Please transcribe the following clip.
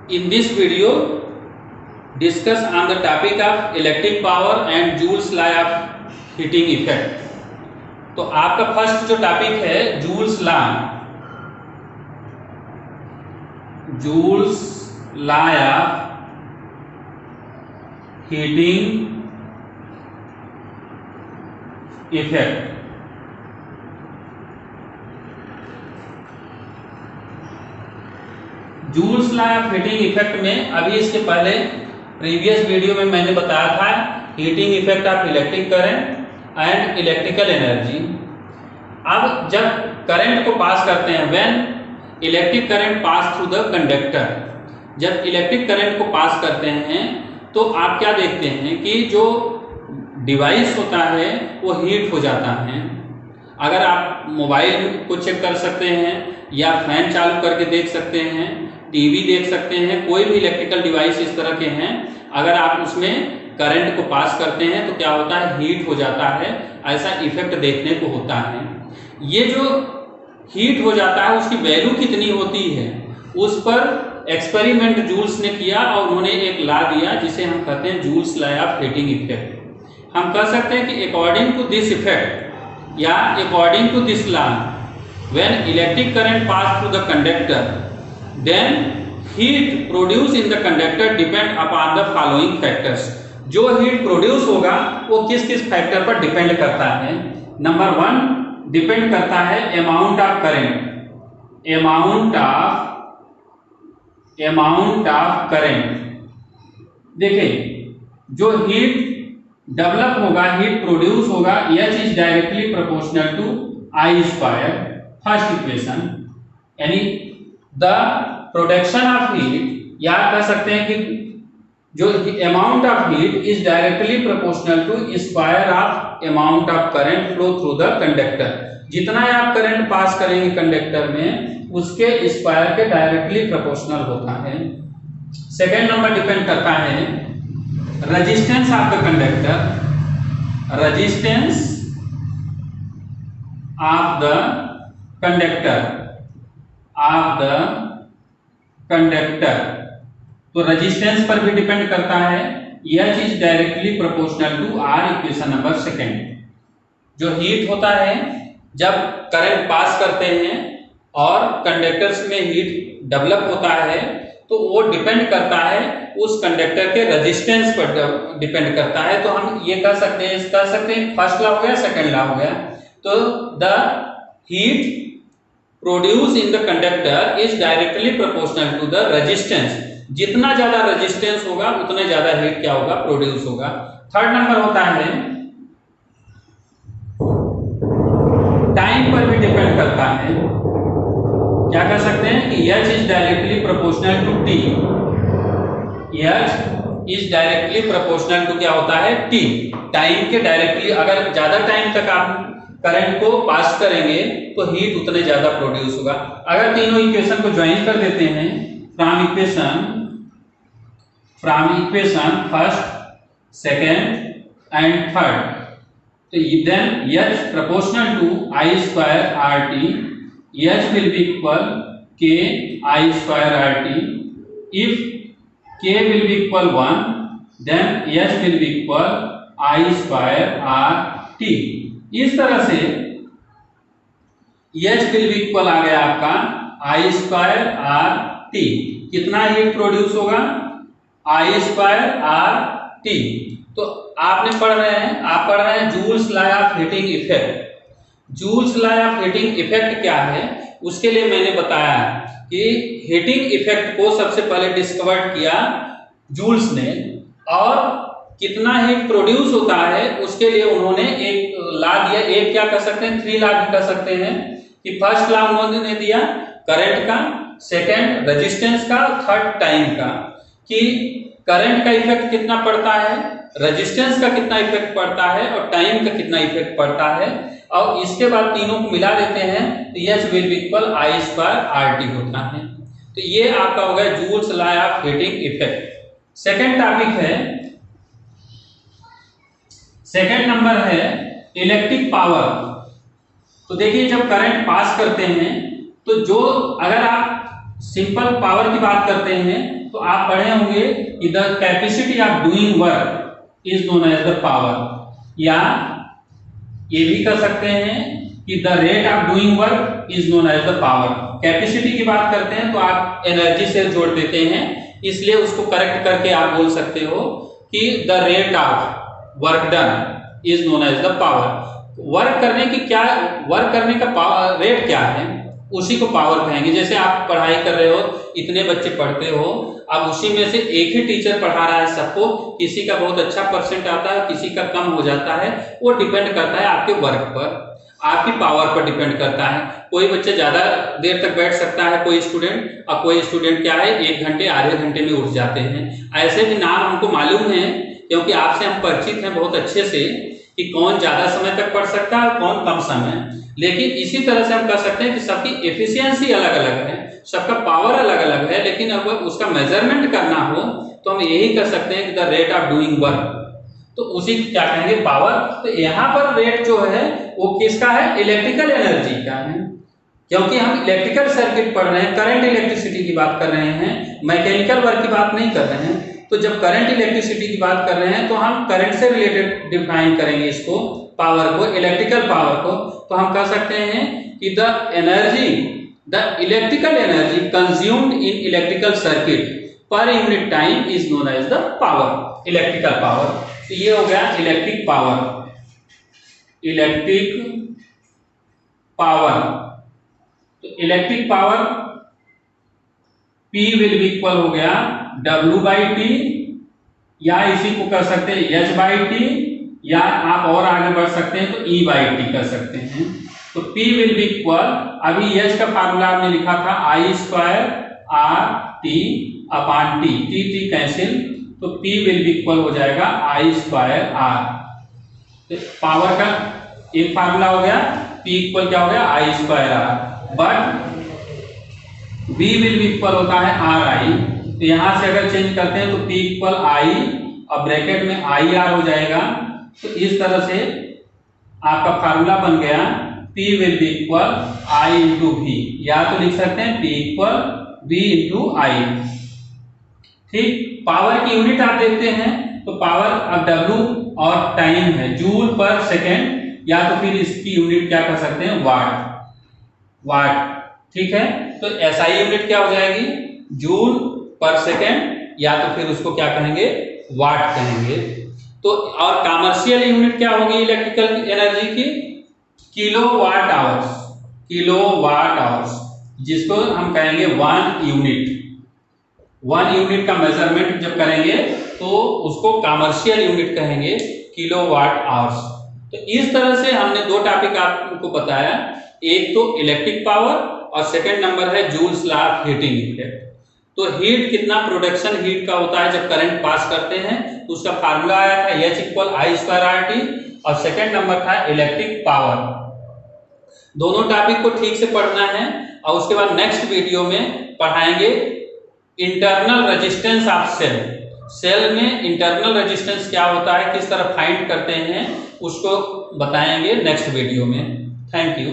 In this video, discuss on the topic of electric power and Joule's law of heating effect. तो आपका first जो topic है joules law of heating effect. Joules law of heating effect में अभी इसके पहले previous video में मैंने बताया था heating effect of electric current and electrical energy. अब जब करंट को पास करते हैं when electric current pass through the conductor, जब इलेक्ट्रिक करंट को पास करते हैं तो आप क्या देखते हैं कि जो डिवाइस होता है वो हीट हो जाता है। अगर आप मोबाइल को चेक कर सकते हैं या फैन चालू करके देख सकते हैं, टीवी देख सकते हैं, कोई भी इलेक्ट्रिकल डिवाइस इस तरह के हैं, अगर आप उसमें करंट को पास करते हैं तो क्या होता है, हीट हो जाता है। ऐसा इफेक्ट देखने को होता है। ये जो हीट हो जाता है उसकी वैल्यू कितनी होती है उस पर एक्सपेरिमेंट जूल्स ने किया और उन्होंने एक लॉ दिया जिसे हम कहते हैं Joule's law of heating effect. हम कह सकते हैं कि अकॉर्डिंग टू दिस इफेक्ट या according to this law when electric current pass through the conductor then heat produce in the conductor depend upon the following factors. जो heat produce होगा वो किस किस फैक्टर पर डिपेंड करता है। नंबर 1 डिपेंड करता है amount of current, amount of current. देखिए जो हीट डेवलप होगा, हीट प्रोड्यूस होगा, H is directly proportional to I square, first equation. यानी द प्रोडक्शन ऑफ हीट, या कह सकते हैं कि जो amount of heat is directly proportional to square of amount of current flow through the conductor. जितना आप करंट पास करेंगे कंडक्टर में उसके स्क्वायर के डायरेक्टली प्रोपोर्शनल होता है। सेकेंड नंबर डिपेंड करता है resistance of the conductor, resistance of the conductor, तो रेजिस्टेंस पर भी डिपेंड करता है। H is directly proportional to R, equation number second. जो हीट होता है जब करंट पास करते हैं और कंडक्टर्स में हीट डेवलप होता है तो वो डिपेंड करता है उस कंडक्टर के रेजिस्टेंस पर डिपेंड करता है। तो हम ये कह सकते हैं फर्स्ट लॉ हो गया, सेकेंड लॉ हो गया। तो the heat produce in the conductor is directly proportional to the resistance. जितना ज्यादा रेजिस्टेंस होगा उतना ज्यादा हीट क्या होगा, प्रोड्यूस होगा। थर्ड नंबर होता है टाइम पर भी डिपेंड करता है। क्या कह सकते हैं कि H is directly proportional to T, H is directly proportional to क्या होता है, T। टाइम के डायरेक्टली अगर ज्यादा टाइम तक आप करंट को पास करेंगे तो हीट उतने ज्यादा प्रोड्यूस होगा। अगर तीनों इक्वेशन को ज्वाइन कर देते हैं from equation first, second and third, तो then H proportional to I square RT, H will be equal K I square RT. If K will be equal 1, then H will be equal I square RT. इस तरह से H will be equal आ गया आपका I square RT। कितना heat produce होगा, I square RT। तो आप पढ़ रहे हैं Joule's law of heating effect. Joules law of heating effect क्या है उसके लिए मैंने बताया कि हीटिंग इफेक्ट को सबसे पहले डिस्कवर किया जूल्स ने, और कितना हीट प्रोड्यूस होता है उसके लिए उन्होंने एक लॉ दिया। एक क्या कर सकते हैं, 3 लॉ भी कर सकते हैं कि फर्स्ट लॉ उन्होंने दिया करंट का, सेकेंड रेजिस्टेंस का, थर्ड टाइम का, कि करंट का इफेक्ट कितना पड़ता है, रेजिस्टेंस का कितना इफेक्ट पड़ता है और टाइम का कितना इफेक्ट पड़ता है। और इसके बाद तीनों को मिला देते हैं तो H will be equal I square RT होता है। तो ये आपका हो गया joules law of heating effect. Second topic है, सेकेंड नंबर है इलेक्ट्रिक पावर। तो देखिए जब करंट पास करते हैं तो जो अगर आप सिंपल पावर की बात करते हैं तो आप पढ़े होंगे कि the capacity of doing work is known as the power, या ये भी कर सकते हैं कि the rate of doing work is known as the power. Capacity की बात करते हैं तो आप एनर्जी से जोड़ देते हैं, इसलिए उसको करेक्ट करके आप बोल सकते हो कि the rate of work done is known as the power. Work करने का रेट क्या है, उसी को पावर कहेंगे। जैसे आप पढ़ाई कर रहे हो, इतने बच्चे पढ़ते हो, अब उसी में से एक ही टीचर पढ़ा रहा है सबको, किसी का बहुत अच्छा परसेंट आता है, किसी का कम हो जाता है, वो डिपेंड करता है आपके वर्क पर, आपकी पावर पर डिपेंड करता है। कोई बच्चे ज्यादा देर तक बैठ सकता है, कोई स्टूडेंट, और कोई स्टूडेंट क्या है 1 घंटे आधे घंटे में उठ जाते हैं। ऐसे भी नाम हमको मालूम है, क्योंकि आपसे हम परिचित हैं बहुत अच्छे से कि कौन ज्यादा समय तक पढ़ सकता है और कौन कम समय। लेकिन इसी तरह से हम कह सकते हैं कि सबकी एफिशिएंसी अलग अलग है, सबका पावर अलग अलग है, लेकिन अगर उसका मेजरमेंट करना हो तो हम यही कर सकते हैं कि the rate of doing work, तो उसी को क्या कहेंगे, पावर। तो यहाँ पर रेट जो है वो किसका है, इलेक्ट्रिकल एनर्जी का है, क्योंकि हम इलेक्ट्रिकल सर्किट पढ़ रहे हैं, करंट इलेक्ट्रिसिटी की बात कर रहे हैं, मैकेनिकल वर्क की बात नहीं कर रहे हैं। तो जब करंट इलेक्ट्रिसिटी की बात कर रहे हैं तो हम करंट से रिलेटेड डिफाइन करेंगे इसको, पावर को, इलेक्ट्रिकल पावर को। तो हम कह सकते हैं कि the electrical energy consumed in electrical circuit per unit time is known as the power, electrical power. तो ये हो गया इलेक्ट्रिक पावर, इलेक्ट्रिक पावर। तो electric power P will be equal हो गया W/T, या इसी को कर सकते हैं H/T, या आप और आगे बढ़ सकते हैं तो E/T कर सकते हैं। तो P विल बी इक्वल, अभी H का फार्मूला आपने लिखा था I² RT upon T, T cancel, तो P विल बी इक्वल हो जाएगा I² R। तो पावर का एक फार्मूला हो गया, P इक्वल क्या हो गया, I² R, but V will be equal होता है RI। तो यहां से अगर चेंज करते हैं तो P इक्वल I और ब्रैकेट में IR हो जाएगा। तो इस तरह से आपका फार्मूला बन गया P will be equal I into V, या तो लिख सकते हैं P equal V into I। ठीक, पावर की यूनिट आप देखते हैं तो पावर अब W और टाइम है जूल पर सेकेंड, या तो फिर इसकी यूनिट क्या कर सकते हैं, वाट। ठीक है, तो SI यूनिट क्या हो जाएगी, जूल पर सेकेंड, या तो फिर उसको क्या कहेंगे, वाट कहेंगे। तो और कमर्शियल यूनिट क्या होगी इलेक्ट्रिकल एनर्जी की, किलोवाट आवर्स, जिसको हम कहेंगे 1 यूनिट का मेजरमेंट जब करेंगे तो उसको कमर्शियल यूनिट कहेंगे, किलोवाट आवर्स। तो इस तरह से हमने 2 टॉपिक आपको बताया, एक तो इलेक्ट्रिक पावर और सेकंड नंबर है joules law of heating effect. तो हीट कितना प्रोडक्शन हीट का होता है जब करंट पास करते हैं, तो उसका फार्मूला आया था H इक्वल I² RT, और सेकंड नंबर था इलेक्ट्रिक पावर। दोनों टॉपिक को ठीक से पढ़ना है, और उसके बाद नेक्स्ट वीडियो में पढ़ाएंगे इंटरनल रेजिस्टेंस ऑफ सेल में इंटरनल रेजिस्टेंस क्या होता है, किस तरह फाइंड करते हैं, उसको बताएंगे नेक्स्ट वीडियो में। Thank you.